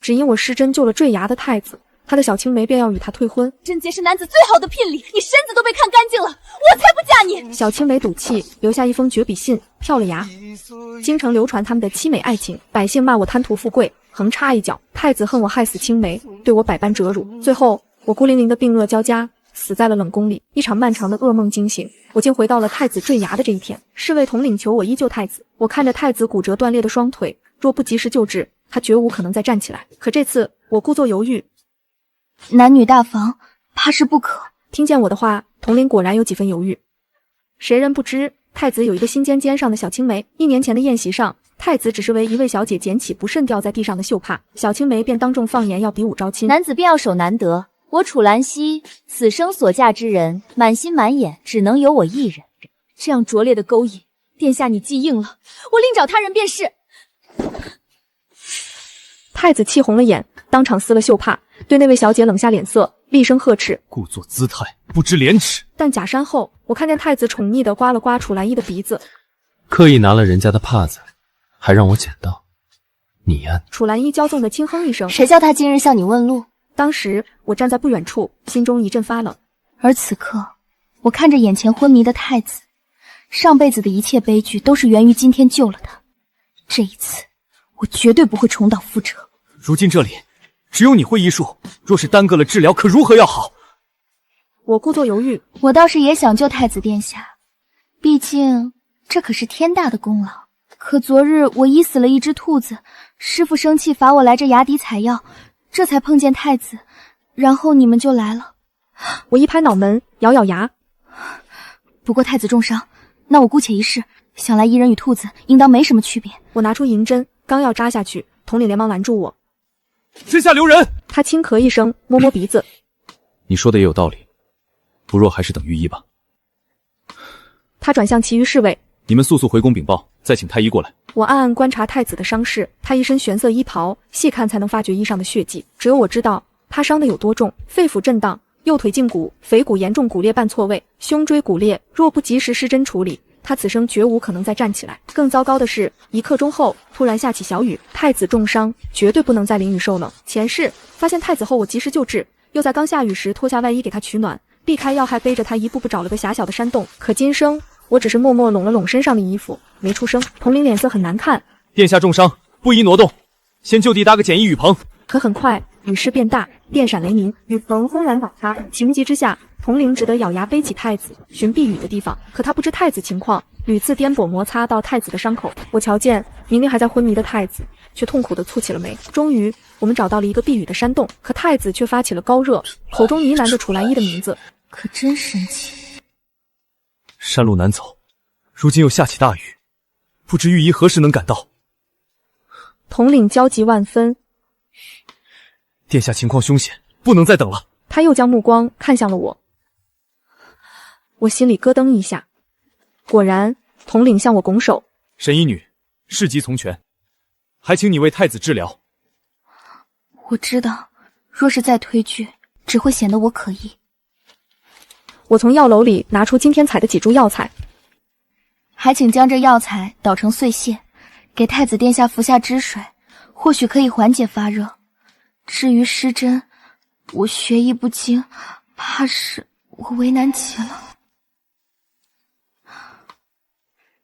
只因我失贞救了坠崖的太子，他的小青梅便要与他退婚。贞洁是男子最好的聘礼，你身子都被看干净了，我才不嫁你！小青梅赌气，留下一封绝笔信，跳了崖。京城流传他们的凄美爱情，百姓骂我贪图富贵，横插一脚。太子恨我害死青梅，对我百般折辱。最后，我孤零零的病恶交加，死在了冷宫里。一场漫长的噩梦惊醒，我竟回到了太子坠崖的这一天。侍卫统领求我依救太子，我看着太子骨折断裂的双腿，若不及时救治，他绝无可能再站起来。可这次我故作犹豫，男女大防，怕是不可。听见我的话，统领果然有几分犹豫。谁人不知，太子有一个心尖尖上的小青梅。1年前的宴席上，太子只是为一位小姐捡起不慎掉在地上的绣帕，小青梅便当众放言要比武招亲。男子便要守难得，我楚兰溪此生所嫁之人，满心满眼只能有我一人。这样拙劣的勾引，殿下你既应了，我另找他人便是。太子气红了眼，当场撕了绣帕，对那位小姐冷下脸色，厉声呵斥：故作姿态，不知廉耻。但假山后，我看见太子宠溺地刮了刮楚兰衣的鼻子，刻意拿了人家的帕子，还让我捡到，你呀！楚兰衣骄纵地轻哼一声：谁叫他今日向你问路？当时我站在不远处，心中一阵发冷。而此刻，我看着眼前昏迷的太子，上辈子的一切悲剧都是源于今天救了他。这一次，我绝对不会重蹈覆辙。如今这里只有你会医术，若是耽搁了治疗，可如何要好？我故作犹豫，我倒是也想救太子殿下，毕竟这可是天大的功劳。可昨日我医死了一只兔子，师父生气罚我来这崖底采药，这才碰见太子，然后你们就来了。我一拍脑门，咬咬牙。不过太子重伤，那我姑且一试，想来医人与兔子应当没什么区别。我拿出银针，刚要扎下去，统领连忙拦住我。身下留人！他轻咳一声，摸摸鼻子。你说的也有道理，不若还是等御医吧。他转向其余侍卫，你们速速回宫禀报，再请太医过来。我暗暗观察太子的伤势，他一身玄色衣袍，细看才能发觉衣上的血迹。只有我知道他伤得有多重，肺腑震荡，右腿胫骨、腓骨严重骨裂半错位，胸椎骨裂，若不及时施针处理，他此生绝无可能再站起来。更糟糕的是，1刻钟后突然下起小雨，太子重伤，绝对不能再淋雨受冷。前世发现太子后，我及时救治，又在刚下雨时脱下外衣给他取暖，避开要害，背着他一步步找了个狭小的山洞。可今生我只是默默拢了拢身上的衣服，没出声。统领脸色很难看。殿下重伤，不宜挪动，先就地搭个简易雨棚。可很快雨势变大，电闪雷鸣，雨棚轰然倒塌。情急之下，统领只得咬牙背起太子，寻避雨的地方。可他不知太子情况，屡次颠簸摩擦到太子的伤口。我瞧见明明还在昏迷的太子，却痛苦地蹙起了眉。终于，我们找到了一个避雨的山洞，可太子却发起了高热，口中呢喃着楚兰衣的名字。可真神奇。山路难走，如今又下起大雨，不知御医何时能赶到。统领焦急万分。殿下情况凶险，不能再等了。他又将目光看向了我，我心里咯噔一下。果然，统领向我拱手：沈医女，事急从权，还请你为太子治疗。我知道，若是再推拒，只会显得我可疑。我从药篓里拿出今天采的几株药材，还请将这药材捣成碎屑，给太子殿下服下汁水，或许可以缓解发热。至于施针，我学艺不精，怕是我为难极了。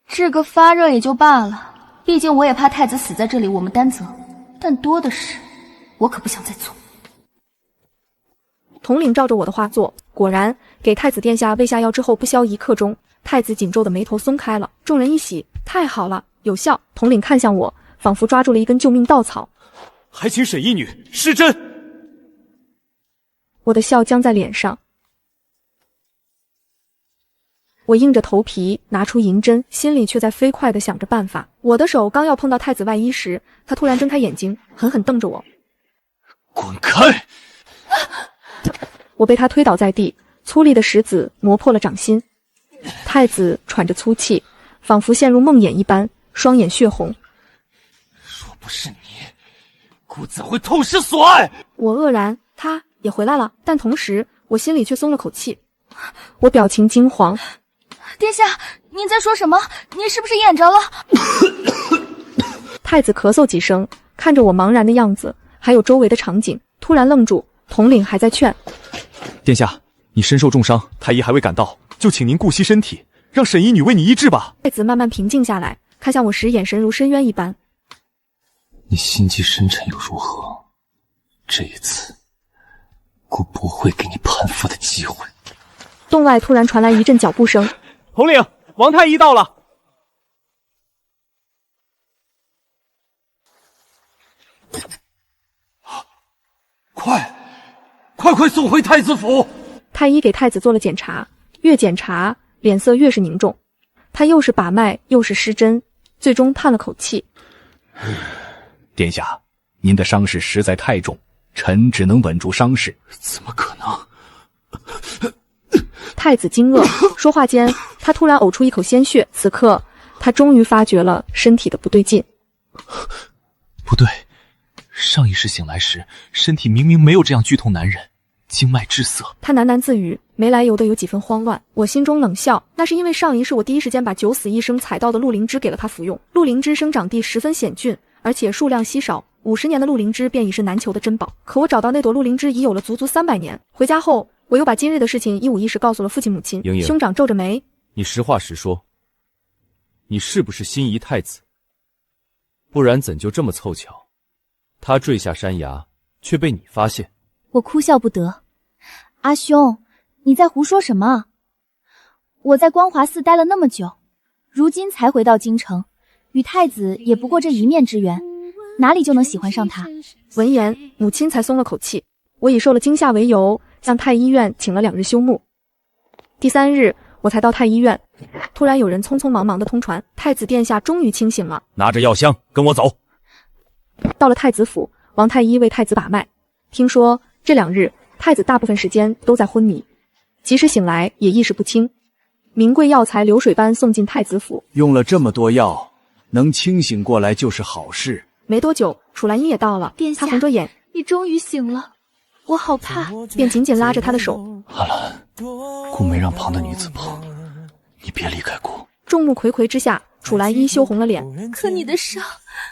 治个发热也就罢了，毕竟我也怕太子死在这里，我们担责。但多的是，我可不想再做。统领照着我的话做，果然给太子殿下喂下药之后，不消1刻钟，太子紧皱的眉头松开了。众人一喜，太好了，有效。统领看向我，仿佛抓住了一根救命稻草。还请沈医女施针。我的笑僵在脸上，我硬着头皮拿出银针，心里却在飞快地想着办法。我的手刚要碰到太子外衣时，他突然睁开眼睛，狠狠瞪着我。滚开！我被他推倒在地，粗粝的石子磨破了掌心。太子喘着粗气，仿佛陷入梦魇一般，双眼血红。若不是你，姑怎会痛失所爱？我愕然，他也回来了，但同时我心里却松了口气。我表情惊惶。殿下，您在说什么？您是不是眼着了？太子咳嗽几声，看着我茫然的样子，还有周围的场景，突然愣住，统领还在劝：“殿下，你身受重伤，太医还未赶到，就请您顾惜身体，让沈医女为你医治吧。”太子慢慢平静下来，看向我时眼神如深渊一般。你心机深沉又如何？这一次，我不会给你攀附的机会。洞外突然传来一阵脚步声，统领，王太医到了。快送回太子府！太医给太子做了检查，越检查脸色越是凝重。他又是把脉又是施针，最终叹了口气：“殿下，您的伤势实在太重，臣只能稳住伤势。”怎么可能？太子惊愕，说话间，他突然呕出一口鲜血。此刻，他终于发觉了身体的不对劲。不对，上一世醒来时，身体明明没有这样剧痛难忍，经脉滞涩。他喃喃自语，没来由的有几分慌乱。我心中冷笑，那是因为上一世我第一时间把九死一生采到的鹿灵芝给了他服用。鹿灵芝生长地十分险峻，而且数量稀少，50年的鹿灵芝便已是难求的珍宝。可我找到那朵鹿灵芝已有了足足300年。回家后，我又把今日的事情一五一十告诉了父亲母亲。莹莹，兄长皱着眉：“你实话实说，你是不是心仪太子？不然怎就这么凑巧，他坠下山崖，却被你发现？”我哭笑不得：“阿兄，你在胡说什么？我在光华寺待了那么久，如今才回到京城，与太子也不过这一面之缘，哪里就能喜欢上他？”闻言，母亲才松了口气。我以受了惊吓为由，向太医院请了2日休沐。第3日，我才到太医院，突然有人匆匆忙忙的通传，太子殿下终于清醒了。拿着药箱，跟我走。到了太子府，王太医为太子把脉。听说这2日，太子大部分时间都在昏迷，即使醒来也意识不清。名贵药材流水般送进太子府，用了这么多药，能清醒过来就是好事。没多久，楚兰英也到了，殿下，她红着眼：“你终于醒了，我好怕。”便紧紧拉着他的手。阿兰，姑没让旁的女子碰，你别离开姑。众目睽睽之下，楚兰英羞红了脸。可你的伤……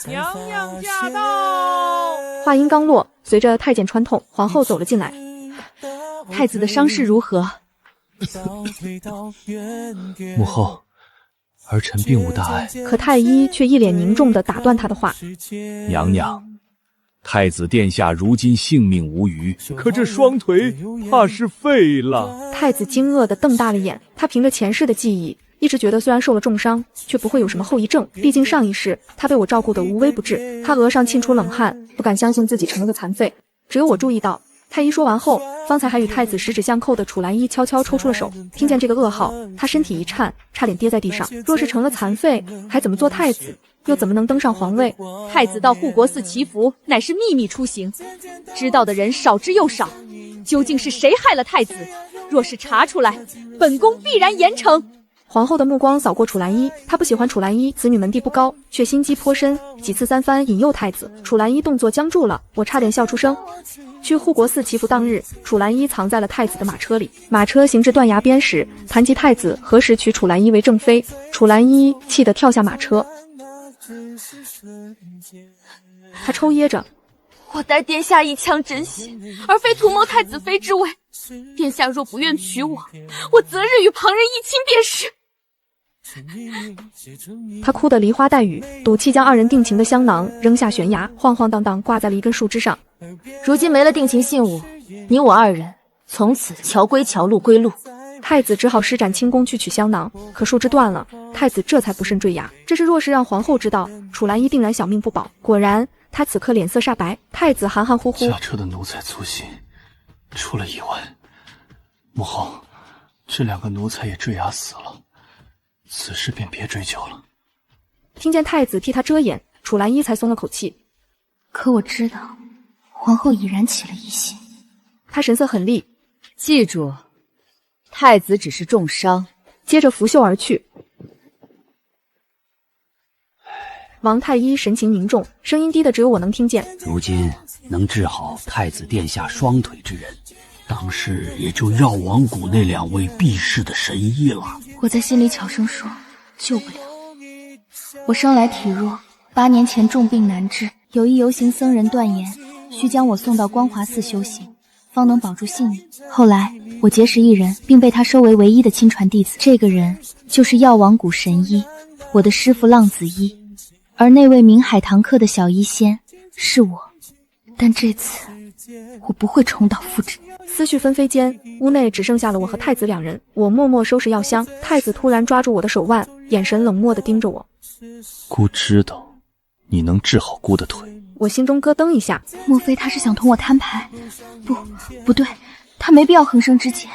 娘娘驾到！话音刚落，随着太监穿透，皇后走了进来。太子的伤势如何？母后，儿臣并无大碍。可太医却一脸凝重地打断他的话：“娘娘，太子殿下如今性命无虞，可这双腿怕是废了。”太子惊愕地瞪大了眼，他凭着前世的记忆，一直觉得虽然受了重伤，却不会有什么后遗症。毕竟上一世他被我照顾得无微不至。他额上沁出冷汗，不敢相信自己成了个残废。只有我注意到，太医说完后，方才还与太子十指相扣的楚兰衣悄悄抽出了手。听见这个噩耗，他身体一颤，差点跌在地上。若是成了残废，还怎么做太子？又怎么能登上皇位？太子到护国寺祈福，乃是秘密出行，知道的人少之又少。究竟是谁害了太子？若是查出来，本宫必然严惩。皇后的目光扫过楚兰衣，她不喜欢楚兰衣子女门第不高，却心机颇深，几次三番引诱太子。楚兰衣动作僵住了，我差点笑出声。去护国寺祈福当日，楚兰衣藏在了太子的马车里。马车行至断崖边时，谈及太子何时娶楚兰衣为正妃，楚兰衣气得跳下马车。他抽噎着：“我待殿下一腔真心，而非图谋太子妃之位。殿下若不愿娶我，我择日与旁人一亲便是。”他哭得梨花带雨，赌气将2人定情的香囊扔下悬崖，晃晃荡荡挂在了一根树枝上。如今没了定情信物，你我2人从此桥归桥，路归路。太子只好施展轻功去取香囊，可树枝断了，太子这才不慎坠崖。这事若是让皇后知道，楚兰衣定然小命不保。果然，他此刻脸色煞白。太子含含糊糊：“驾车的奴才粗心，出了意外。母后，这2个奴才也坠崖死了，此事便别追究了。”听见太子替他遮掩，楚兰衣才松了口气。可我知道，皇后已然起了疑心。他神色狠厉：“记住，太子只是重伤。”接着拂袖而去。王太医神情凝重，声音低的只有我能听见：“如今能治好太子殿下双腿之人，当时也就药王谷那2位避世的神医了。”我在心里悄声说：“救不了。我生来体弱，8年前重病难治，有一游行僧人断言，需将我送到光华寺修行，方能保住性命。后来我结识一人，并被他收为唯一的亲传弟子。这个人就是药王谷神医，我的师父浪子医。而那位名海棠客的小医仙是我，但这次我不会重蹈覆辙。思绪纷飞间，屋内只剩下了我和太子2人。我默默收拾药箱，太子突然抓住我的手腕，眼神冷漠地盯着我。姑知道你能治好姑的腿。我心中咯噔一下，莫非他是想同我摊牌？不对，他没必要横生枝节。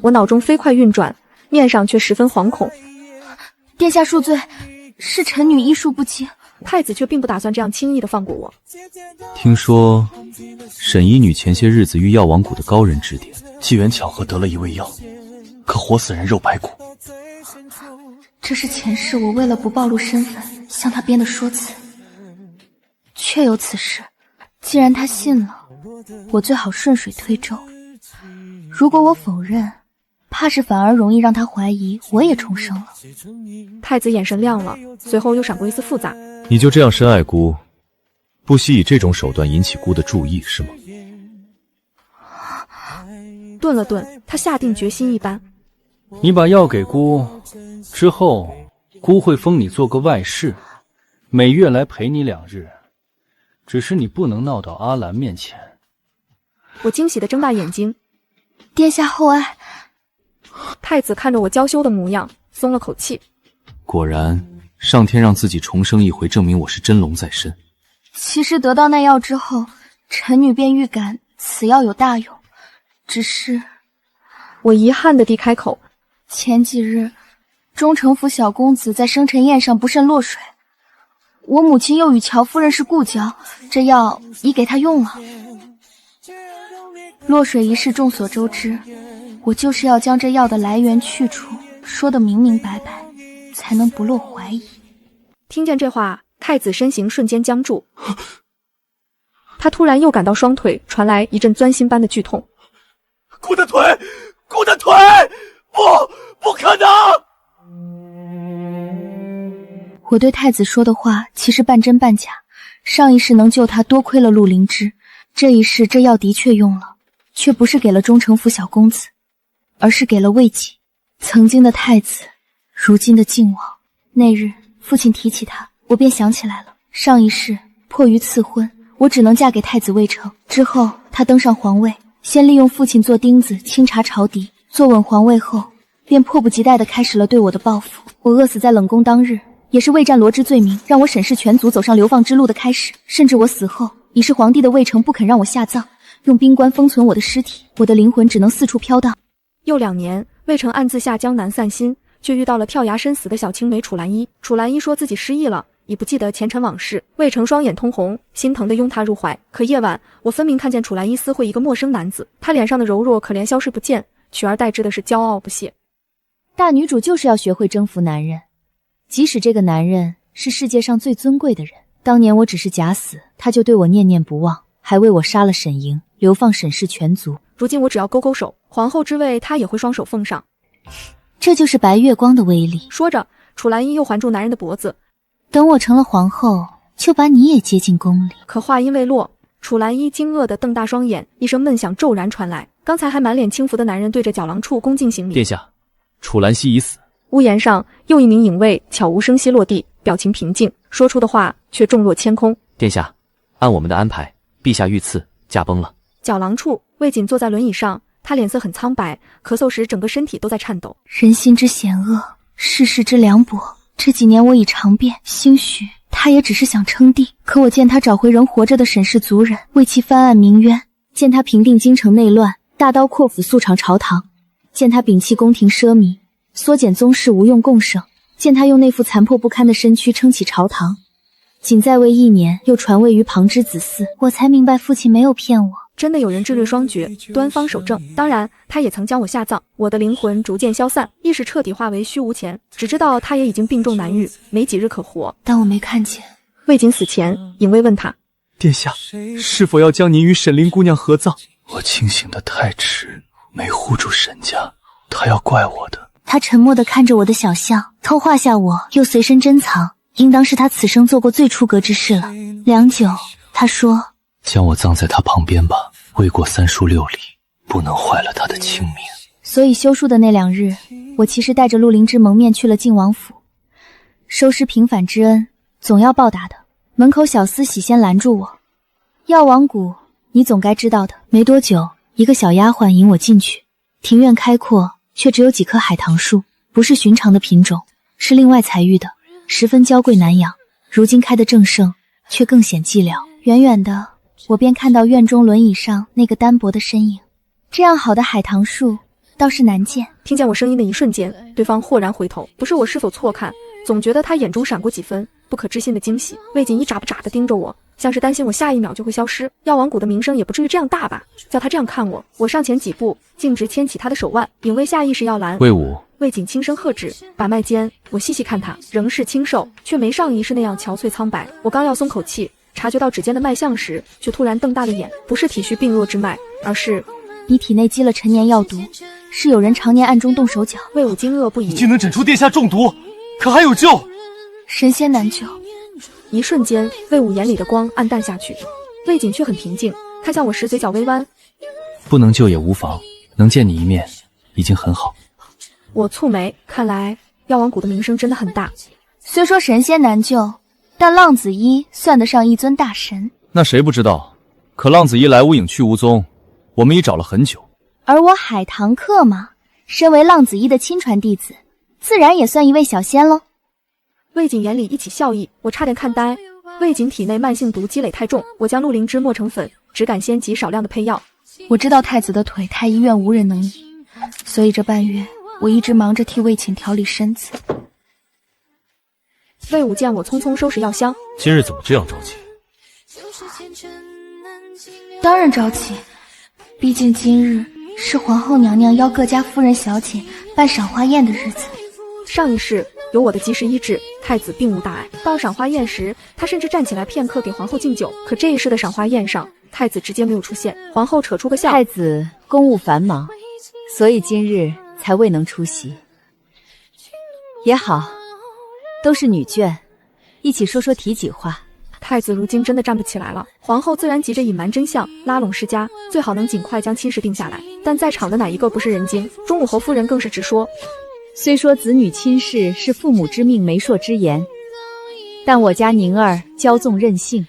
我脑中飞快运转，面上却十分惶恐。殿下恕罪，是臣女医术不精。太子却并不打算这样轻易地放过我。听说沈医女前些日子遇药王谷的高人指点，机缘巧合得了一味药，可活死人肉排骨。这是前世我为了不暴露身份向他编的说辞。确有此事，既然他信了，我最好顺水推舟。如果我否认，怕是反而容易让他怀疑我也重生了。太子眼神亮了，随后又闪过一丝复杂。你就这样深爱姑，不惜以这种手段引起姑的注意，是吗？顿了顿，他下定决心一般。你把药给姑之后，姑会封你做个外室，每月来陪你2日。只是你不能闹到阿兰面前。我惊喜地睁大眼睛。殿下厚爱。太子看着我娇羞的模样，松了口气。果然，上天让自己重生一回，证明我是真龙在身。其实得到那药之后，臣女便预感此药有大用。只是，我遗憾地低开口。前几日，忠诚府小公子在生辰宴上不慎落水，我母亲又与乔夫人是故交，这药已给她用了。落水一事众所周知，我就是要将这药的来源去处说得明明白白，才能不落怀疑。听见这话，太子身形瞬间僵住，他突然又感到双腿传来一阵钻心般的剧痛。姑的腿，姑的腿，不可能！我对太子说的话其实半真半假，上一世能救他多亏了陆灵芝，这一世这药的确用了，却不是给了忠诚府小公子，而是给了魏己，曾经的太子，如今的靖王。那日父亲提起他，我便想起来了，上一世迫于赐婚，我只能嫁给太子魏成。之后他登上皇位，先利用父亲做钉子清查朝敌，坐稳皇位后便迫不及待地开始了对我的报复。我饿死在冷宫当日，也是魏战罗之罪名让我沈氏全族走上流放之路的开始。甚至我死后，已是皇帝的魏成不肯让我下葬，用冰棺封存我的尸体，我的灵魂只能四处飘荡。又2年，魏成暗自下江南散心，却遇到了跳崖身死的小青梅楚兰依。楚兰依说自己失忆了，已不记得前尘往事。魏成双眼通红，心疼地拥她入怀。可夜晚，我分明看见楚兰依私会一个陌生男子，他脸上的柔弱可怜消失不见，取而代之的是骄傲不屑。大女主就是要学会征服男人，即使这个男人是世界上最尊贵的人。当年我只是假死，他就对我念念不忘，还为我杀了沈莹，流放沈氏全族。如今我只要勾勾手，皇后之位他也会双手奉上。这就是白月光的威力。说着，楚兰依又环住男人的脖子，等我成了皇后，就把你也接进宫里。可话音未落，楚兰依惊愕地瞪大双眼，一声闷响骤然传来。刚才还满脸轻浮的男人对着角廊处恭敬行礼。殿下，楚兰溪已死。屋檐上又一名影卫悄无声息落地，表情平静，说出的话却重若千空。殿下，按我们的安排，陛下遇刺驾崩了。角廊处，魏瑾坐在轮椅上，他脸色很苍白，咳嗽时整个身体都在颤抖。人心之险恶，世事之凉薄，这几年我已尝遍，兴许他也只是想称帝。可我见他找回仍活着的沈氏族人，为其翻案鸣冤；见他平定京城内乱，大刀阔斧肃敞朝堂；见他摒弃宫廷奢靡，缩减宗室无用共省；见他用那副残破不堪的身躯撑起朝堂，仅在位1年，又传位于旁支子嗣。我才明白父亲没有骗我，真的有人智略双绝，端方守正。当然，他也曾将我下葬。我的灵魂逐渐消散，意识彻底化为虚无前，只知道他也已经病重难愈，没几日可活。但我没看见。魏瑾死前，影卫问他：殿下，是否要将您与沈灵姑娘合葬？我清醒的太迟，没护住沈家，他要怪我的。他沉默地看着我的小象，偷画下我，又随身珍藏，应当是他此生做过最出格之事了。良久，他说：将我葬在他旁边吧，未过3书6礼，不能坏了他的清明。所以休书的那2日，我其实带着陆灵芝蒙面去了靖王府，收尸平反之恩，总要报答的。门口小厮喜先拦住我：“药王谷，你总该知道的。”没多久，一个小丫鬟引我进去。庭院开阔，却只有几棵海棠树，不是寻常的品种，是另外采育的，十分娇贵难养。如今开得正盛，却更显寂寥。远远的，我便看到院中轮椅上那个单薄的身影。这样好的海棠树，倒是难见。听见我声音的一瞬间，对方豁然回头，不是我是否错看，总觉得他眼中闪过几分不可置信的惊喜。魏锦衣眨不眨地盯着我，像是担心我下一秒就会消失。药王谷的名声也不至于这样大吧？叫他这样看我，我上前几步，径直牵起他的手腕，隐未下意识要拦。魏武，魏锦轻声喝止。把脉间，我细细看他，仍是清瘦，却没上一世那样憔悴苍白。我刚要松口气，察觉到指尖的脉象时，却突然瞪大了眼，不是体虚病弱之脉，而是你体内积了陈年药毒，是有人常年暗中动手脚。魏武惊愕不已，竟能诊出殿下中毒，可还有救？神仙难救。一瞬间，魏武眼里的光暗淡下去，魏锦却很平静，看向我时嘴角微弯。不能救也无妨，能见你一面已经很好。我蹙眉，看来药王谷的名声真的很大。虽说神仙难救，但浪子医算得上一尊大神。那谁不知道？可浪子医来无影去无踪，我们已找了很久。而我海棠客嘛，身为浪子医的亲传弟子，自然也算一位小仙喽。魏锦眼里一起笑意，我差点看呆。魏锦体内慢性毒积累太重，我将陆灵芝磨成粉，只敢先给少量的配药。我知道太子的腿太医院无人能医，所以这半月我一直忙着替魏寝调理身子。魏武见我匆匆收拾药箱，今日怎么这样着急？当然着急，毕竟今日是皇后娘娘邀各家夫人小姐办赏花宴的日子。上一世有我的及时医治，太子并无大碍。到赏花宴时，他甚至站起来片刻给皇后敬酒。可这一世的赏花宴上，太子直接没有出现。皇后扯出个笑：太子公务繁忙，所以今日才未能出席。也好，都是女眷，一起说说体己话。太子如今真的站不起来了，皇后自然急着隐瞒真相，拉拢世家，最好能尽快将亲事定下来。但在场的哪一个不是人精？钟武侯夫人更是直说：虽说子女亲事是父母之命媒妁之言，但我家宁儿骄纵任性，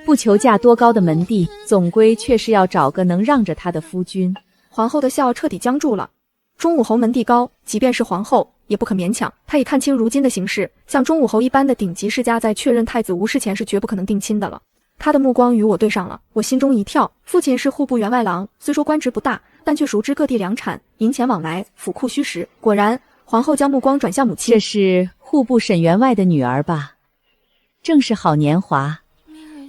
不求嫁多高的门第，总归却是要找个能让着她的夫君。皇后的笑彻底僵住了。钟武侯门第高，即便是皇后也不可勉强。他已看清如今的形势，像钟武侯一般的顶级世家，在确认太子无事前是绝不可能定亲的了。他的目光与我对上了，我心中一跳。父亲是户部员外郎，虽说官职不大，但却熟知各地粮产，银钱往来，府库虚实。果然，皇后将目光转向母亲。这是户部沈员外的女儿吧？正是好年华，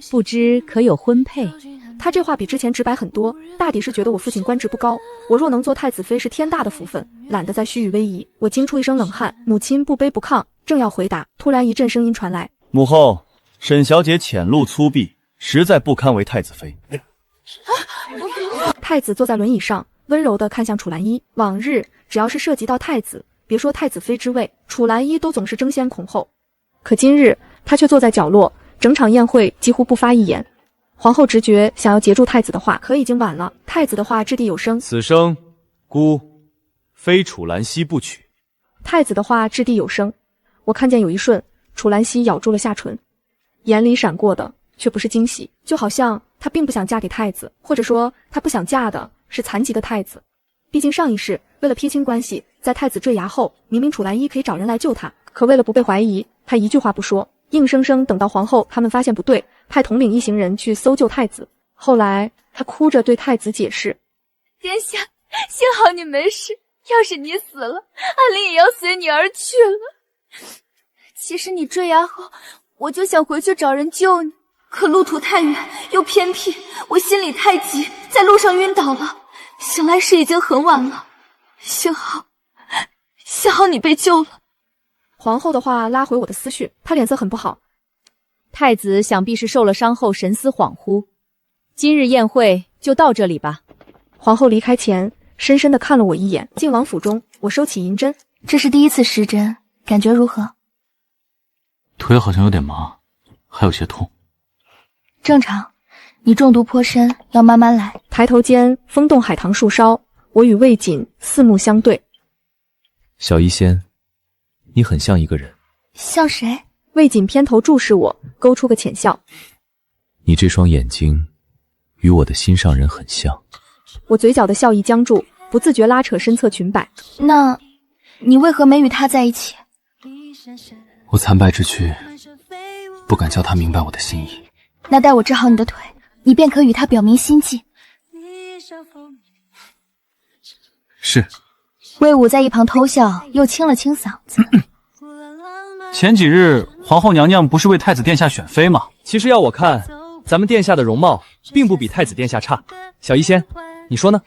不知可有婚配？他这话比之前直白很多，大抵是觉得我父亲官职不高，我若能做太子妃是天大的福分，懒得再虚与委蛇。我惊出一声冷汗，母亲不卑不亢，正要回答，突然一阵声音传来：母后，沈小姐浅露粗鄙，实在不堪为太子妃。太子坐在轮椅上，温柔地看向楚兰衣。往日只要是涉及到太子，别说太子妃之位，楚兰衣都总是争先恐后。可今日他却坐在角落，整场宴会几乎不发一言。皇后直觉想要截住太子的话，可已经晚了。太子的话掷地有声：此生孤非楚兰溪不娶。太子的话掷地有声，我看见有一瞬，楚兰溪咬住了下唇，眼里闪过的却不是惊喜，就好像她并不想嫁给太子，或者说她不想嫁的是残疾的太子。毕竟上一世为了撇清关系，在太子坠崖后，明明楚兰衣可以找人来救他，可为了不被怀疑，他一句话不说，硬生生等到皇后他们发现不对，派统领一行人去搜救太子。后来他哭着对太子解释：殿下，幸好你没事，要是你死了，安陵也要随你而去了。其实你坠崖后，我就想回去找人救你，可路途太远又偏僻，我心里太急，在路上晕倒了，醒来时已经很晚了。幸好你被救了。皇后的话拉回我的思绪，她脸色很不好。太子想必是受了伤后神思恍惚，今日宴会就到这里吧。皇后离开前，深深地看了我一眼。晋王府中，我收起银针，这是第一次施针，感觉如何？腿好像有点麻，还有些痛。正常，你中毒颇深，要慢慢来。抬头间，风动海棠树梢，我与魏锦四目相对。小医仙，你很像一个人。像谁？魏锦偏头注视我，勾出个浅笑。你这双眼睛，与我的心上人很像。我嘴角的笑意僵住，不自觉拉扯身侧裙摆。那，你为何没与他在一起？我残败之躯，不敢叫他明白我的心意。那待我治好你的腿，你便可与他表明心迹。是。魏武在一旁偷笑，又清了清嗓子。前几日皇后娘娘不是为太子殿下选妃吗？其实要我看，咱们殿下的容貌并不比太子殿下差。小医仙，你说呢？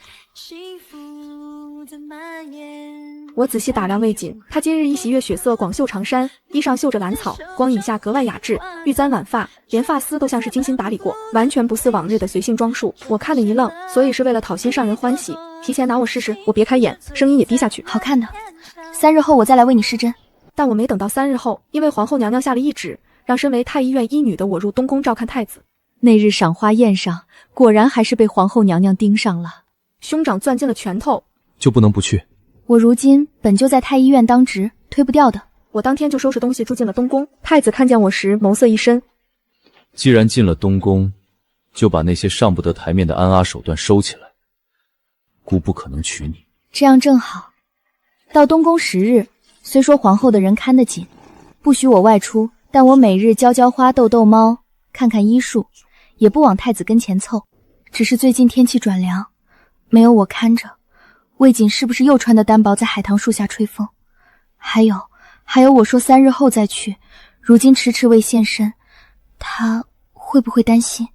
我仔细打量魏锦，她今日一袭月雪色广袖长衫，衣上绣着兰草，光影下格外雅致，玉簪挽发，连发丝都像是精心打理过，完全不似往日的随性装束。我看了一愣，所以是为了讨心上人欢喜，提前拿我试试。我别开眼，声音也低下去。好看的，3日后我再来为你施针。但我没等到3日后，因为皇后娘娘下了懿旨，让身为太医院医女的我入东宫照看太子。那日赏花宴上，果然还是被皇后娘娘盯上了。兄长攥进了拳头，就不能不去？我如今本就在太医院当值，推不掉的。我当天就收拾东西住进了东宫。太子看见我时，眸色一深。既然进了东宫，就把那些上不得台面的安阿手段收起来。姑不可能娶你。这样正好。到东宫10日，虽说皇后的人看得紧，不许我外出，但我每日浇花、逗猫，看看医术，也不往太子跟前凑。只是最近天气转凉，没有我看着，魏锦是不是又穿得单薄在海棠树下吹风？还有，我说3日后再去，如今迟迟未现身，他会不会担心？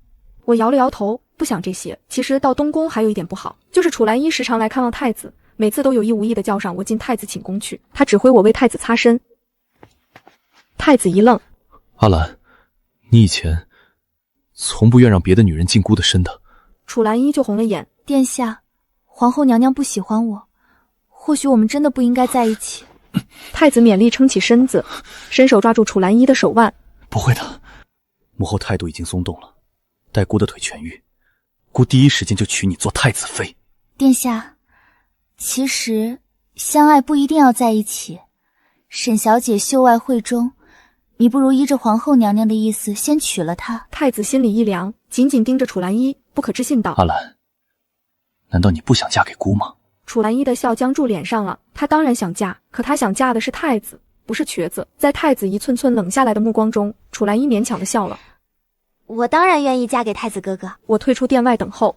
我摇了摇头，不想这些。其实到东宫还有一点不好，就是楚兰依时常来看望太子，每次都有意无意地叫上我进太子寝宫去，他指挥我为太子擦身。太子一愣，阿兰，你以前从不愿让别的女人进姑的身的。楚兰依就红了眼。殿下，皇后娘娘不喜欢我，或许我们真的不应该在一起。太子勉力撑起身子，伸手抓住楚兰依的手腕。不会的，母后态度已经松动了，待姑的腿痊愈，姑第一时间就娶你做太子妃。殿下，其实相爱不一定要在一起。沈小姐秀外慧中，你不如依着皇后娘娘的意思先娶了她。太子心里一凉，紧紧盯着楚兰依，不可置信道：阿兰，难道你不想嫁给姑吗？楚兰依的笑僵住脸上了，她当然想嫁，可她想嫁的是太子，不是瘸子。在太子一寸寸冷下来的目光中，楚兰依勉强的笑了。我当然愿意嫁给太子哥哥。我退出殿外等候。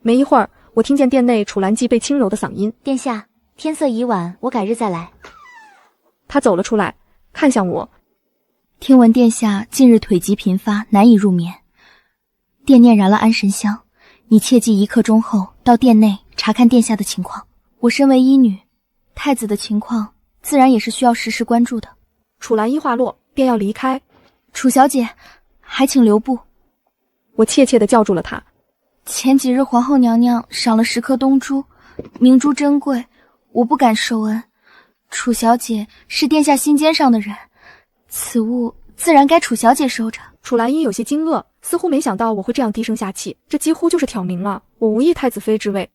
没一会儿，我听见殿内楚兰姬被轻柔的嗓音：殿下，天色已晚，我改日再来。他走了出来，看向我。听闻殿下近日腿疾频发，难以入眠，殿念燃了安神香，你切记1刻钟后到殿内查看殿下的情况。我身为医女，太子的情况自然也是需要时时关注的。楚兰依话落，便要离开。楚小姐，还请留步。我怯怯地叫住了她。前几日皇后娘娘赏了10颗东珠，明珠珍贵，我不敢受恩。楚小姐是殿下心尖上的人，此物自然该楚小姐收着。楚兰依有些惊愕，似乎没想到我会这样低声下气，这几乎就是挑明了我无意太子妃之位。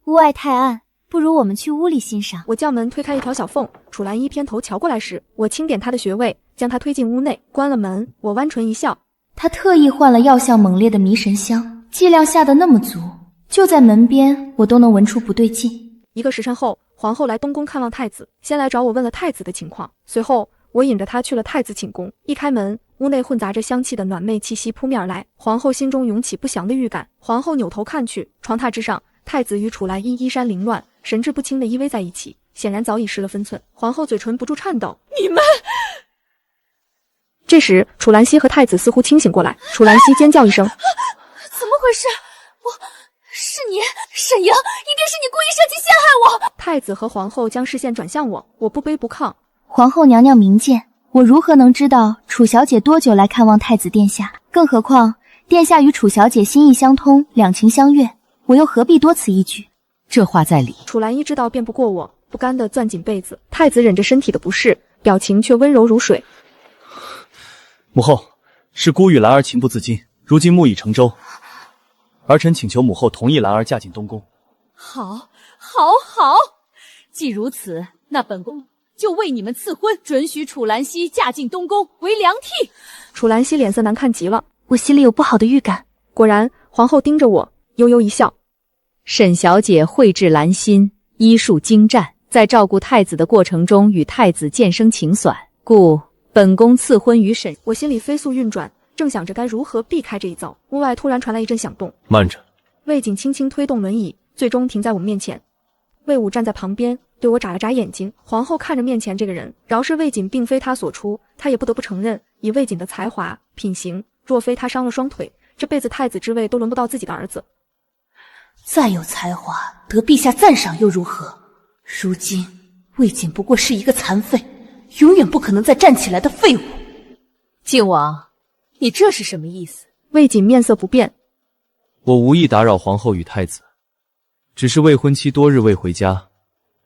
屋外太暗，不如我们去屋里欣赏。我将门推开一条小缝，楚兰依偏头瞧过来时，我轻点她的穴位，将她推进屋内，关了门。我弯唇一笑，她特意换了药效猛烈的迷神香，剂量下得那么足，就在门边我都能闻出不对劲。1个时辰后，皇后来东宫看望太子，先来找我问了太子的情况，随后我引着她去了太子寝宫。一开门，屋内混杂着香气的暖媚气息扑面而来，皇后心中涌起不祥的预感。皇后扭头看去，床榻之上，太子与楚兰依衣衫凌乱，神志不清地依偎在一起，显然早已失了分寸。皇后嘴唇不住颤抖：“你们！”这时，楚兰溪和太子似乎清醒过来，楚兰溪尖叫一声：“怎么回事？是你，沈莹，一定是你故意设计陷害我！”太子和皇后将视线转向我，我不卑不亢：“皇后娘娘明鉴，我如何能知道楚小姐多久来看望太子殿下？更何况殿下与楚小姐心意相通，两情相悦，我又何必多此一举？”这话在理。楚兰依知道辩不过我，不甘地攥紧被子。太子忍着身体的不适，表情却温柔如水：“母后，是姑与兰儿情不自禁，如今木已成舟，儿臣请求母后同意兰儿嫁进东宫。好，既如此，那本宫就为你们赐婚，准许楚兰溪嫁进东宫为良娣。楚兰溪脸色难看极了，我心里有不好的预感。果然，皇后盯着我，悠悠一笑。沈小姐慧智兰心，医术精湛，在照顾太子的过程中与太子渐生情愫，故本宫赐婚于沈。我心里飞速运转，正想着该如何避开这一遭，屋外突然传来一阵响动。慢着！魏景轻轻推动轮椅，最终停在我们面前。魏武站在旁边，对我眨了眨眼睛。皇后看着面前这个人，饶是魏锦并非他所出，他也不得不承认，以魏锦的才华品行，若非他伤了双腿，这辈子太子之位都轮不到自己的儿子。再有才华，得陛下赞赏又如何？如今魏锦不过是一个残废，永远不可能再站起来的废物。靖王，你这是什么意思？魏锦面色不变。我无意打扰皇后与太子，只是未婚妻多日未回家，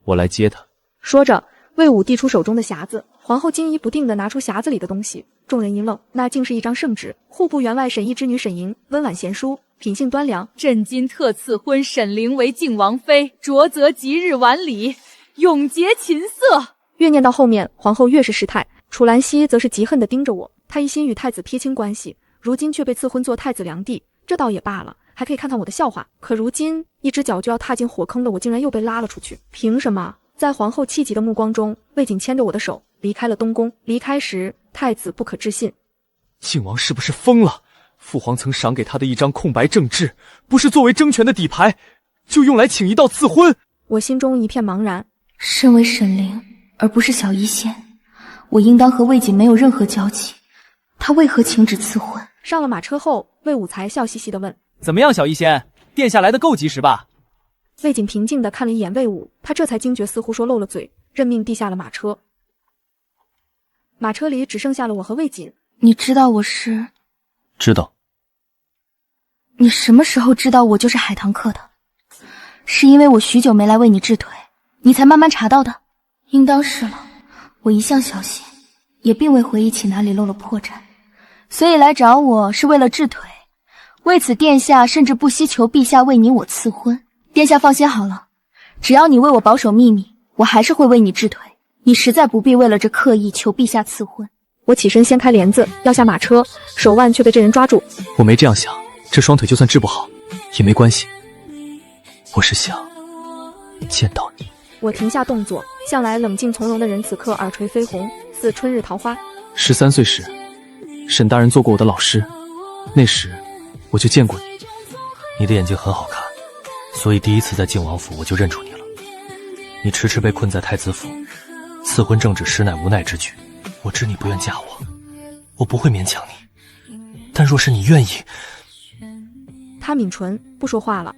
我来接她。说着，魏武递出手中的匣子，皇后惊疑不定地拿出匣子里的东西，众人一愣，那竟是一张圣旨，户部员外沈毅之女沈莹，温婉贤淑，品性端良，朕今特赐婚沈陵为靖王妃，着则即日晚礼，永结琴瑟。越念到后面，皇后越是失态。楚兰溪则是极恨地盯着我，她一心与太子撇清关系，如今却被赐婚做太子良娣，这倒也罢了，还可以看看我的笑话。可如今一只脚就要踏进火坑的我，竟然又被拉了出去，凭什么？在皇后气急的目光中，魏景牵着我的手离开了东宫。离开时，太子不可置信：靖王是不是疯了？父皇曾赏给他的一张空白政治，不是作为争权的底牌，就用来请一道赐婚。我心中一片茫然。身为沈陵，而不是小医仙，我应当和魏锦没有任何交集，他为何请旨赐婚？上了马车后，魏武才笑嘻嘻地问：怎么样，小医仙，殿下来得够及时吧？魏锦平静地看了一眼魏武，他这才惊觉似乎说漏了嘴，任命地下了马车。马车里只剩下了我和魏锦。你知道我是？知道。你什么时候知道我就是海棠客的？是因为我许久没来为你治腿，你才慢慢查到的？应当是了，我一向小心，也并未回忆起哪里漏了破绽，所以来找我是为了治腿。为此殿下甚至不惜求陛下为你我赐婚。殿下放心好了，只要你为我保守秘密，我还是会为你治腿。你实在不必为了这刻意求陛下赐婚。我起身掀开帘子要下马车，手腕却被这人抓住。我没这样想，这双腿就算治不好也没关系，我是想见到你。我停下动作，向来冷静从容的人此刻耳垂绯红，似春日桃花。13岁时，沈大人做过我的老师，那时我就见过你。你的眼睛很好看，所以第一次在靖王府我就认出你了。你迟迟被困在太子府，赐婚正旨实乃无奈之举。我知你不愿嫁我，我不会勉强你，但若是你愿意……他抿唇不说话了。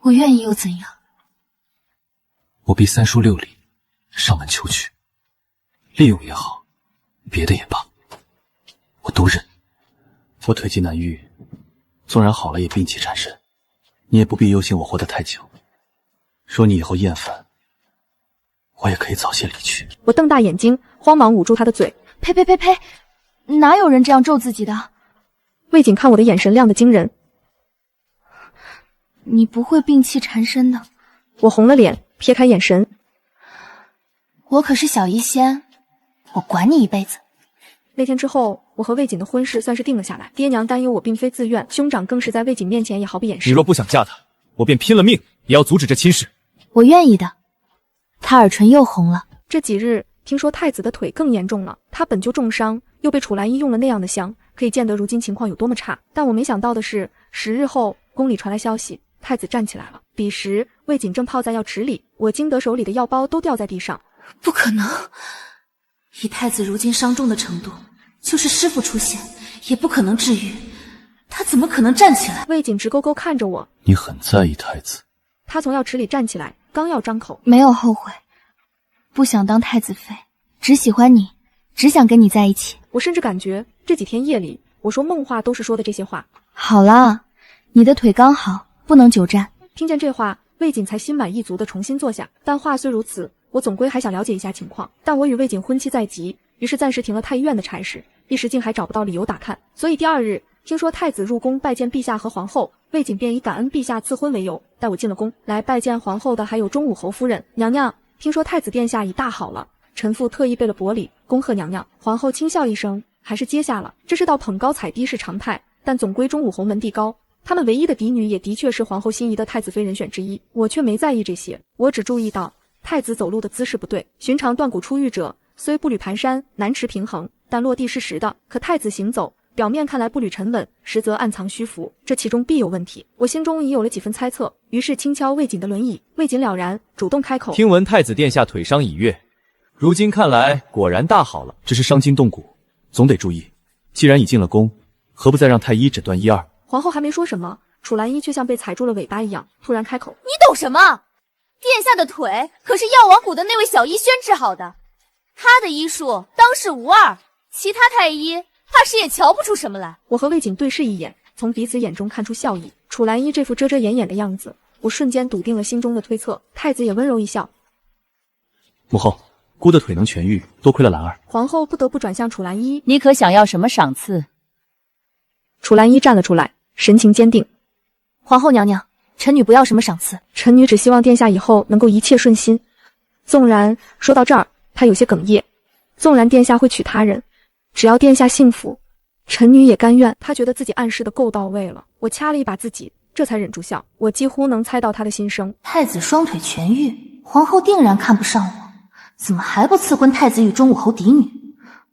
我愿意又怎样？我必三书六礼，上门求娶，利用也好，别的也罢，我都认。我腿疾难愈，纵然好了也病气缠身，你也不必忧心我活得太久。若你以后厌烦，我也可以早些离去。我瞪大眼睛，慌忙捂住他的嘴。呸呸呸呸，哪有人这样咒自己的？魏景看我的眼神亮得惊人。你不会病气缠身的。我红了脸，撇开眼神。我可是小医仙，我管你一辈子。那天之后，我和魏锦的婚事算是定了下来。爹娘担忧我并非自愿，兄长更是在魏锦面前也毫不掩饰。你若不想嫁他，我便拼了命也要阻止这亲事。我愿意的。他耳唇又红了。这几日听说太子的腿更严重了，他本就重伤，又被楚兰衣用了那样的香，可以见得如今情况有多么差。但我没想到的是，10日后宫里传来消息，太子站起来了。彼时魏锦正泡在药池里，我惊得手里的药包都掉在地上。不可能，以太子如今伤重的程度，就是师父出现也不可能治愈，他怎么可能站起来？魏锦直勾勾看着我。你很在意太子。他从药池里站起来，刚要张口，没有后悔，不想当太子妃，只喜欢你，只想跟你在一起。我甚至感觉这几天夜里我说梦话都是说的这些话。好啦，你的腿刚好，不能久站。听见这话，魏锦才心满意足地重新坐下。但话虽如此，我总归还想了解一下情况。但我与魏锦婚期在即，于是暂时停了太医院的差事，一时竟还找不到理由打看，所以第二日听说太子入宫拜见陛下和皇后，魏瑾便以感恩陛下赐婚为由，带我进了宫。来拜见皇后的还有中武侯夫人。娘娘，听说太子殿下已大好了，臣妇特意备了薄礼，恭贺娘娘。皇后轻笑一声，还是接下了。这世道捧高踩低是常态，但总归中武侯门第高，他们唯一的嫡女也的确是皇后心仪的太子妃人选之一。我却没在意这些，我只注意到太子走路的姿势不对，寻常断骨出狱者虽步履蹒跚，难持平衡，但落地是实的。可太子行走，表面看来步履沉稳，实则暗藏虚浮，这其中必有问题。我心中已有了几分猜测，于是轻敲魏瑾的轮椅。魏瑾了然，主动开口：听闻太子殿下腿伤已愈，如今看来果然大好了。只是伤筋动骨，总得注意。既然已进了宫，何不再让太医诊断一二？皇后还没说什么，楚兰依却像被踩住了尾巴一样，突然开口：你懂什么？殿下的腿可是药王谷的那位小医轩治好的，他的医术当世无二，其他太医怕是也瞧不出什么来。我和魏瑾对视一眼，从彼此眼中看出笑意。楚兰依这副遮遮掩掩的样子，我瞬间笃定了心中的推测。太子也温柔一笑：母后，姑的腿能痊愈，多亏了兰儿。皇后不得不转向楚兰依：你可想要什么赏赐？楚兰依站了出来，神情坚定：皇后娘娘，臣女不要什么赏赐，臣女只希望殿下以后能够一切顺心。纵然说到这儿，她有些哽咽，纵然殿下会娶他人，只要殿下幸福，臣女也甘愿。她觉得自己暗示的够到位了，我掐了一把自己，这才忍住笑。我几乎能猜到她的心声。太子双腿痊愈，皇后定然看不上我，怎么还不赐婚太子与中武侯嫡女？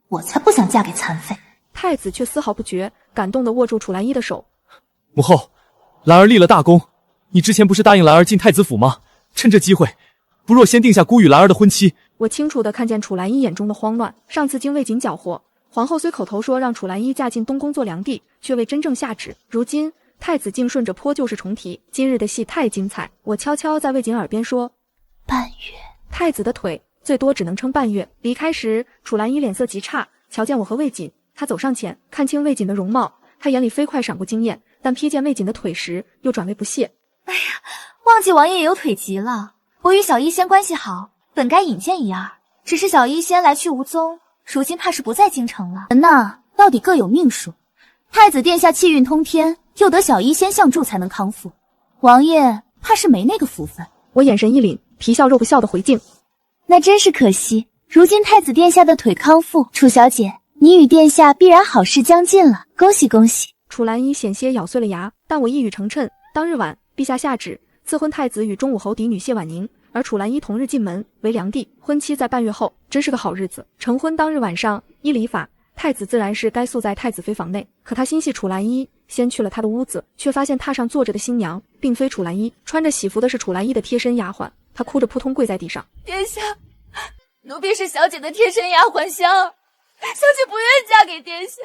我才不想嫁给残废。太子却丝毫不觉，感动地握住楚兰依的手：母后，兰儿立了大功，你之前不是答应兰儿进太子府吗？趁这机会，不若先定下姑与兰儿的婚期。我清楚地看见楚兰依眼中的慌乱。上次经魏瑾搅和，皇后虽口头说让楚兰依嫁进东宫做良婢，却未真正下旨。如今太子竟顺着坡旧事重提，今日的戏太精彩。我悄悄在魏瑾耳边说：半月。太子的腿最多只能撑半月。离开时，楚兰依脸色极差，瞧见我和魏瑾，她走上前，看清魏瑾的容貌，她眼里飞快闪过惊艳，但瞥见魏瑾的腿时，又转为不屑。哎呀，忘记王爷也有腿疾了。我与小医仙关系好，本该引荐一二，只是小医仙来去无踪，如今怕是不在京城了。人呐，到底各有命数。太子殿下气运通天，又得小医仙相助才能康复，王爷怕是没那个福分。我眼神一凛，皮笑肉不笑的回敬：那真是可惜。如今太子殿下的腿康复，楚小姐，你与殿下必然好事将近了，恭喜恭喜。楚兰依险些咬碎了牙，但我一语成谶。当日晚，陛下下旨赐婚太子与中武侯嫡女谢婉宁，而楚兰依同日进门为良娣，婚期在半月后，真是个好日子。成婚当日晚上，依礼法，太子自然是该宿在太子妃房内。可他心系楚兰依，先去了他的屋子，却发现榻上坐着的新娘并非楚兰依，穿着喜服的是楚兰依的贴身丫鬟。她哭着扑通跪在地上：殿下，奴婢是小姐的贴身丫鬟香儿，小姐不愿嫁给殿下，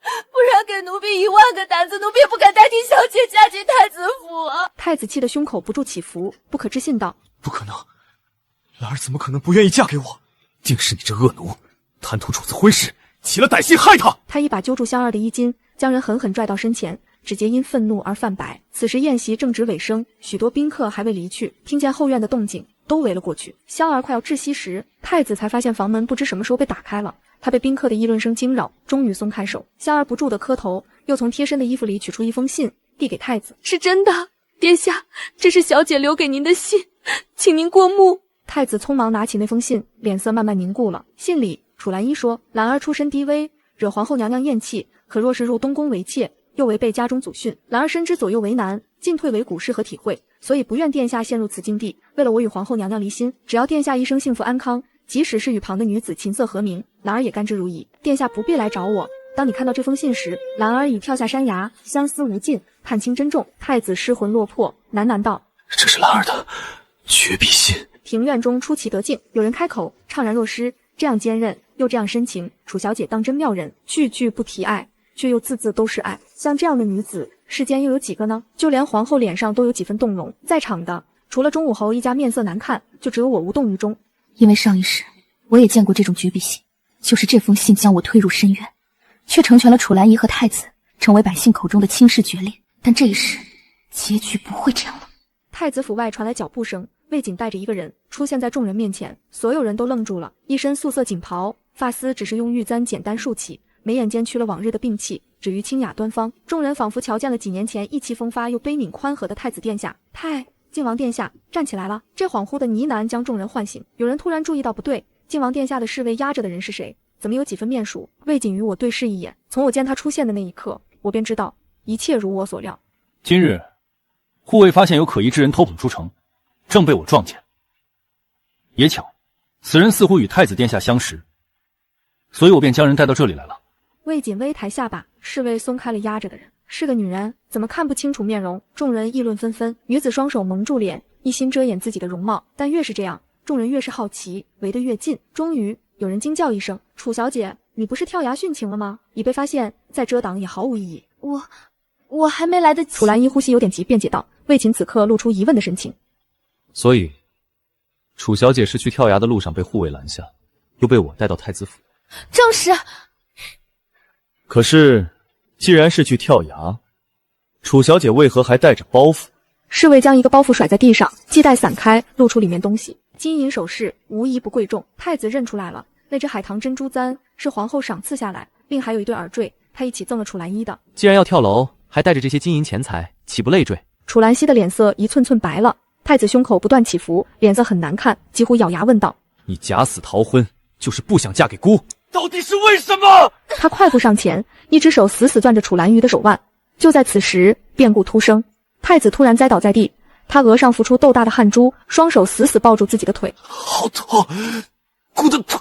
不然给奴婢10000个胆子，奴婢不敢代替小姐嫁进太子府啊！太子气得胸口不住起伏，不可置信道：不可能，兰儿怎么可能不愿意嫁给我？定是你这恶奴，贪图主子婚事，起了歹心害她。他一把揪住香儿的衣襟，将人狠狠拽到身前，指节因愤怒而泛白。此时宴席正值尾声，许多宾客还未离去，听见后院的动静，都围了过去。香儿快要窒息时，太子才发现房门不知什么时候被打开了。他被宾客的议论声惊扰，终于松开手。香儿不住地磕头，又从贴身的衣服里取出一封信，递给太子：是真的，殿下，这是小姐留给您的信，请您过目。太子匆忙拿起那封信，脸色慢慢凝固了。信里，楚兰依说：兰儿出身低微，惹皇后娘娘厌弃，可若是入东宫为妾，又违背家中祖训，兰儿深知左右为难，进退维谷适合体会，所以不愿殿下陷入此境地。为了我与皇后娘娘离心，只要殿下一生幸福安康，即使是与旁的女子琴瑟和鸣，兰儿也甘之如饴。殿下不必来找我。当你看到这封信时，兰儿已跳下山崖，相思无尽，探亲珍重。太子失魂落魄，喃喃道：这是兰儿的绝笔信。庭院中出奇得静，有人开口，怅然若失。这样坚韧又这样深情，楚小姐当真妙人，句句不提爱，却又字字都是爱。像这样的女子，世间又有几个呢？就连皇后脸上都有几分动容。在场的除了钟武侯一家面色难看，就只有我无动于衷。因为上一世我也见过这种绝笔信，就是这封信将我推入深渊，却成全了楚兰仪和太子，成为百姓口中的亲世绝恋。但这一世结局不会这样了。太子府外传来脚步声，魏瑾带着一个人出现在众人面前，所有人都愣住了。一身素色锦袍，发丝只是用玉簪简单竖起，眉眼间去了往日的病气，止于清雅端方。众人仿佛瞧见了几年前意气风发又悲悯宽和的太子殿下。靖王殿下站起来了。这恍惚的呢喃将众人唤醒。有人突然注意到不对，靖王殿下的侍卫压着的人是谁？怎么有几分面熟？魏瑾与我对视一眼，从我见他出现的那一刻，我便知道一切如我所料。今日护卫发现有可疑之人偷捧出城，正被我撞见。也巧，此人似乎与太子殿下相识，所以我便将人带到这里来了。魏瑾微抬下巴，侍卫松开了压着的人，是个女人，怎么看不清楚面容？众人议论纷纷。女子双手蒙住脸，一心遮掩自己的容貌，但越是这样，众人越是好奇，围得越近。终于有人惊叫一声：“楚小姐，你不是跳崖殉情了吗？”已被发现，再遮挡也毫无意义。我还没来得及。楚兰依呼吸有点急，辩解道。魏瑾此刻露出疑问的神情。所以，楚小姐是去跳崖的路上被护卫拦下，又被我带到太子府。正是。可是，既然是去跳崖，楚小姐为何还带着包袱？侍卫将一个包袱甩在地上，系带散开，露出里面东西。金银首饰无一不贵重。太子认出来了，那只海棠珍珠簪是皇后赏赐下来，另还有一对耳坠，他一起赠了楚兰依的。既然要跳楼，还带着这些金银钱财，岂不累赘？楚兰溪的脸色一寸寸白了，太子胸口不断起伏，脸色很难看，几乎咬牙问道：“你假死逃婚，就是不想嫁给姑？到底是为什么？”他快步上前，一只手死死攥着楚兰瑜的手腕。就在此时，变故突生，太子突然栽倒在地，他额上浮出豆大的汗珠，双手死死抱住自己的腿。好痛，姑的腿！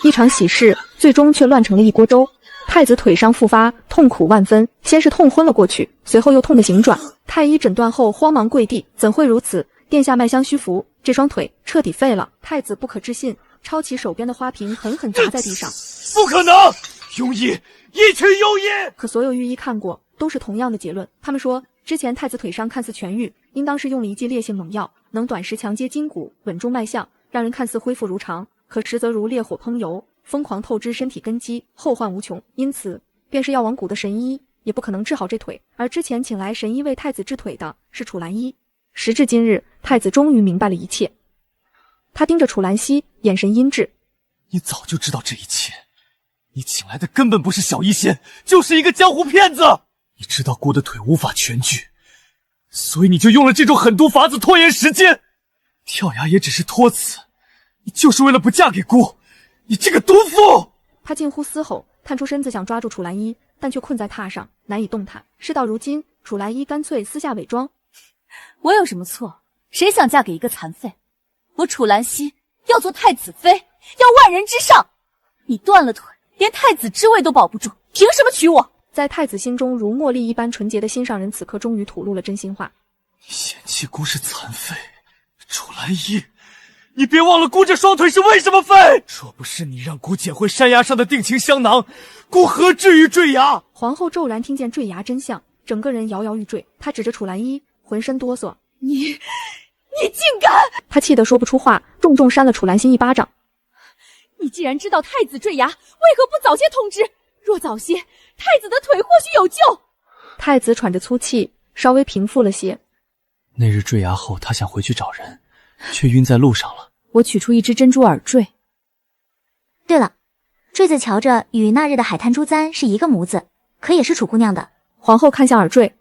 一场喜事最终却乱成了一锅粥。太子腿伤复发，痛苦万分，先是痛昏了过去，随后又痛得醒转。太医诊断后慌忙跪地，怎会如此？殿下脉相虚浮，这双腿彻底废了。太子不可置信，抄起手边的花瓶狠狠砸在地上。不可能！庸医，一群庸医！可所有御医看过，都是同样的结论。他们说，之前太子腿伤看似痊愈，应当是用了一剂烈性猛药，能短时强接筋骨，稳住脉象，让人看似恢复如常，可实则如烈火烹油，疯狂透支身体根基，后患无穷。因此，便是药王谷的神医也不可能治好这腿。而之前请来神医为太子治腿的是楚兰依。时至今日，太子终于明白了一切。他盯着楚兰溪，眼神阴鸷。你早就知道这一切，你请来的根本不是小医仙，就是一个江湖骗子。你知道姑的腿无法痊愈，所以你就用了这种狠毒法子拖延时间。跳崖也只是托词，你就是为了不嫁给姑。你这个毒妇！他近乎嘶吼，探出身子想抓住楚兰依，但却困在榻上，难以动弹。事到如今，楚兰依干脆撕下伪装。我有什么错？谁想嫁给一个残废？我楚兰溪要做太子妃，要万人之上。你断了腿，连太子之位都保不住，凭什么娶我？在太子心中如茉莉一般纯洁的心上人，此刻终于吐露了真心话。你嫌弃姑是残废，楚兰依，你别忘了姑这双腿是为什么废？若不是你让姑捡回山崖上的定情香囊，姑何至于坠崖？皇后骤然听见坠崖真相，整个人摇摇欲坠。她指着楚兰依，浑身哆嗦。你竟敢！她气得说不出话，重重扇了楚兰心一巴掌。你既然知道太子坠崖，为何不早些通知？若早些，太子的腿或许有救。太子喘着粗气，稍微平复了些。那日坠崖后，他想回去找人，却晕在路上了。我取出一只珍珠耳坠。对了，坠子瞧着与那日的海滩珠簪是一个模子，可也是楚姑娘的。皇后看向耳坠，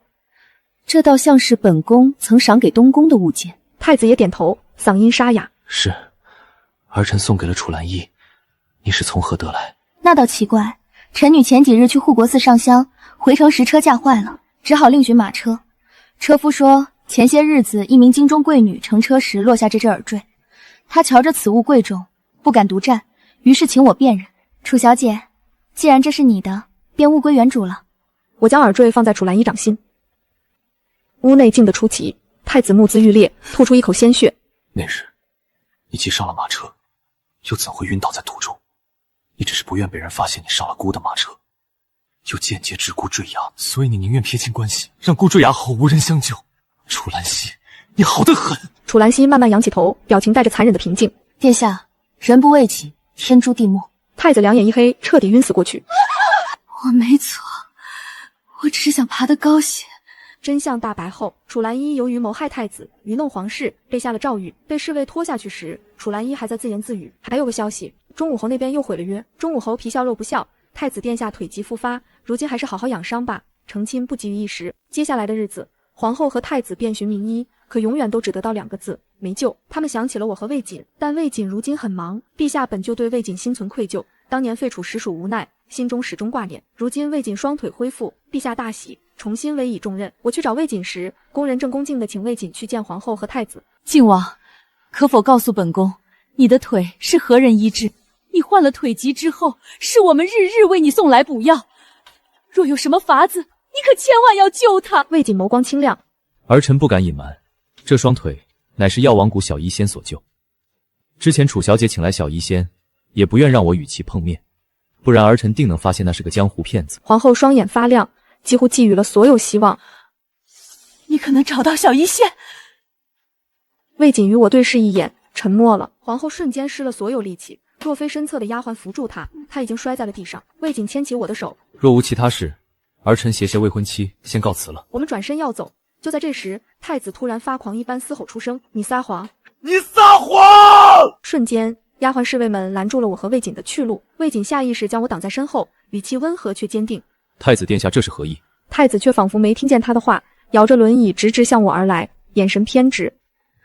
这倒像是本宫曾赏给东宫的物件。太子也点头，嗓音沙哑：“是，儿臣送给了楚兰依。你是从何得来？”那倒奇怪，臣女前几日去护国寺上香，回程时车驾坏了，只好另寻马车。车夫说，前些日子一名京中贵女乘车时落下这只耳坠，她瞧着此物贵重，不敢独占，于是请我辨认。楚小姐，既然这是你的，便物归原主了。我将耳坠放在楚兰依掌心。屋内静得出奇，太子目眦欲裂，吐出一口鲜血。那日，你既上了马车，又怎会晕倒在途中？你只是不愿被人发现你上了姑的马车，又间接致姑坠崖，所以你宁愿撇清关系，让姑坠崖后无人相救。楚兰溪，你好得很！楚兰溪慢慢仰起头，表情带着残忍的平静。殿下，人不为己，天诛地灭。太子两眼一黑，彻底晕死过去。我没错，我只是想爬得高些。真相大白后，楚兰依由于谋害太子、愚弄皇室，被下了诏狱。被侍卫拖下去时，楚兰依还在自言自语。还有个消息，钟武侯那边又毁了约。钟武侯皮笑肉不笑，太子殿下腿疾复发，如今还是好好养伤吧，成亲不急于一时。接下来的日子，皇后和太子遍寻名医，可永远都只得到2个字：没救。他们想起了我和魏锦，但魏锦如今很忙，陛下本就对魏锦心存愧疚，当年废除实属无奈，心中始终挂念。如今魏锦双腿恢复，陛下大喜，重新委以重任。我去找魏锦时，宫人正恭敬地请魏锦去见皇后和太子。靖王，可否告诉本宫，你的腿是何人医治？你患了腿疾之后，是我们日日为你送来补药，若有什么法子，你可千万要救他。魏锦眸光清亮，儿臣不敢隐瞒，这双腿乃是药王谷小医仙所救。之前楚小姐请来小医仙，也不愿让我与其碰面，不然儿臣定能发现那是个江湖骗子。皇后双眼发亮，几乎寄予了所有希望。你可能找到小医仙？魏锦与我对视一眼，沉默了。皇后瞬间失了所有力气，若非身侧的丫鬟扶住她，她已经摔在了地上。魏锦牵起我的手，若无其他事，儿臣携未婚妻先告辞了。我们转身要走，就在这时，太子突然发狂一般嘶吼出声：“你撒谎！你撒谎！”瞬间，丫鬟侍卫们拦住了我和魏锦的去路。魏锦下意识将我挡在身后，语气温和却坚定：“太子殿下这是何意？”太子却仿佛没听见他的话，摇着轮椅直直向我而来，眼神偏执。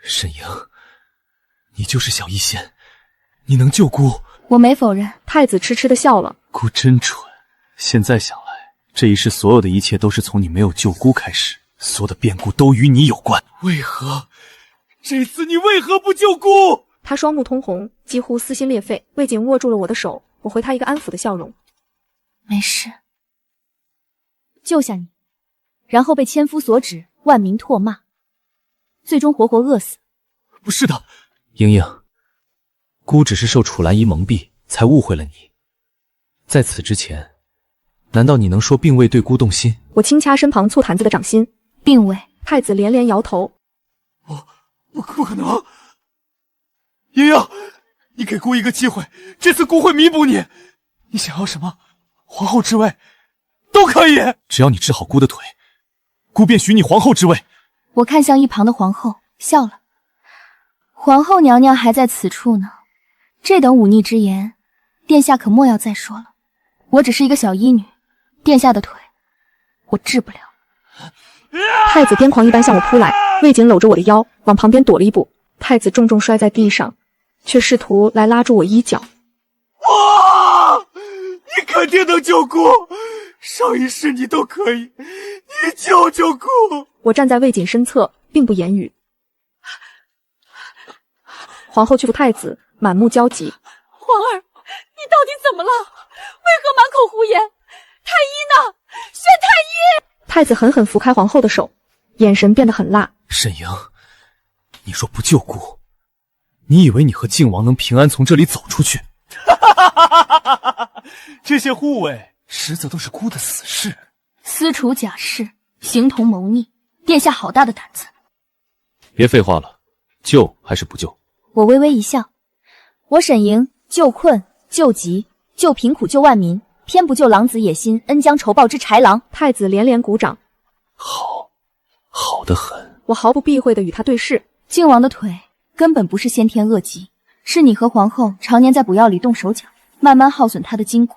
沈莹，你就是小医仙，你能救姑？我没否认。太子痴痴地笑了。姑真蠢。现在想来，这一世所有的一切都是从你没有救姑开始，所有的变故都与你有关。为何？这次你为何不救姑？他双目通红，几乎撕心裂肺。魏锦握住了我的手，我回他一个安抚的笑容。没事。救下你，然后被千夫所指，万民唾骂，最终活活饿死。不是的，莹莹，姑只是受楚兰姨蒙蔽，才误会了你。在此之前，难道你能说并未对姑动心？我轻掐身旁醋坛子的掌心。并未。太子连连摇头。不可能！莹莹，你给姑一个机会，这次姑会弥补你。你想要什么？皇后之位都可以，只要你治好姑的腿，姑便许你皇后之位。我看向一旁的皇后，笑了。皇后娘娘还在此处呢，这等忤逆之言，殿下可莫要再说了。我只是一个小医女，殿下的腿我治不了。太子癫狂一般向我扑来，魏锦搂着我的腰往旁边躲了一步，太子重重摔在地上，却试图来拉住我衣角。哇！你肯定能救姑，上一世你都可以，你救姑！我站在魏锦身侧，并不言语。皇后去扶太子，满目焦急。皇儿，你到底怎么了？为何满口胡言？太医呢？宣太医！太子狠狠扶开皇后的手，眼神变得很辣。沈莹，你若不救姑，你以为你和靖王能平安从这里走出去？这些护卫实则都是姑的死士，私除假释，形同谋逆。殿下好大的胆子！别废话了，救还是不救？我微微一笑，我沈莹救困、救急、救贫苦、救万民，偏不救狼子野心、恩将仇报之豺狼。太子连连鼓掌。好得很。我毫不避讳地与他对视。靖王的腿根本不是先天恶疾，是你和皇后常年在补药里动手脚，慢慢耗损他的筋骨，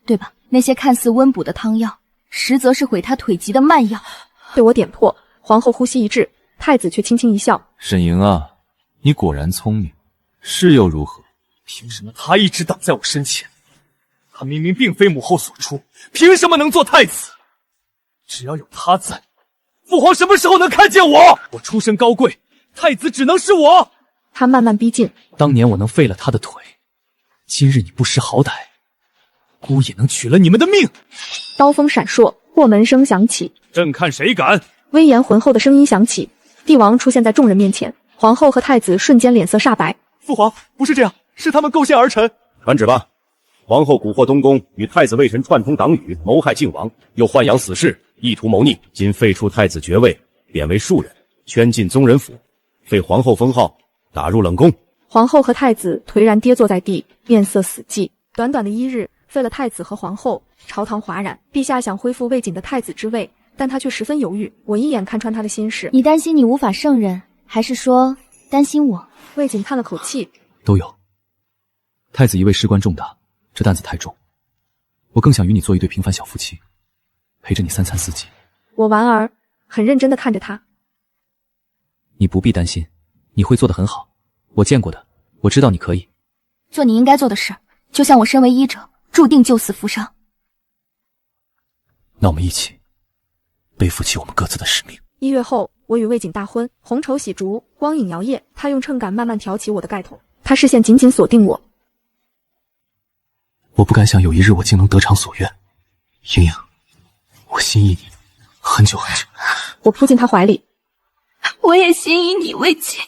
对吧？那些看似温补的汤药，实则是毁他腿疾的慢药。被我点破，皇后呼吸一滞，太子却轻轻一笑。沈莹啊，你果然聪明，是又如何？凭什么他一直挡在我身前？他明明并非母后所出，凭什么能做太子？只要有他在，父皇什么时候能看见我？我出身高贵，太子只能是我。他慢慢逼近。当年我能废了他的腿，今日你不识好歹，姑也能取了你们的命。刀锋闪烁，过门声响起。朕看谁敢！威严浑厚的声音响起，帝王出现在众人面前。皇后和太子瞬间脸色煞白。父皇，不是这样，是他们构陷儿臣。传旨吧！皇后蛊惑东宫，与太子魏臣串通党羽，谋害靖王，又豢养死士，意图谋逆。今废除太子爵位，贬为庶人，圈禁宗人府，废皇后封号，打入冷宫。皇后和太子颓然跌坐在地，面色死寂。短短的1日，废了太子和皇后，朝堂哗然。陛下想恢复魏锦的太子之位，但他却十分犹豫。我一眼看穿他的心事。你担心你无法胜任，还是说担心我？魏锦叹了口气，都有。太子一位事关重大，这担子太重，我更想与你做一对平凡小夫妻，陪着你3餐4季。我莞尔，很认真地看着他。你不必担心，你会做得很好，我见过的，我知道你可以。做你应该做的事，就像我身为医者，注定救死扶伤。那我们一起背负起我们各自的使命。1月后，我与魏瑾大婚，红绸喜烛，光影摇曳。他用秤杆慢慢挑起我的盖头，他视线紧紧锁定我。我不敢想有一日我竟能得偿所愿。莹莹，我心意你很久很久。我扑进他怀里，我也心仪你，魏瑾。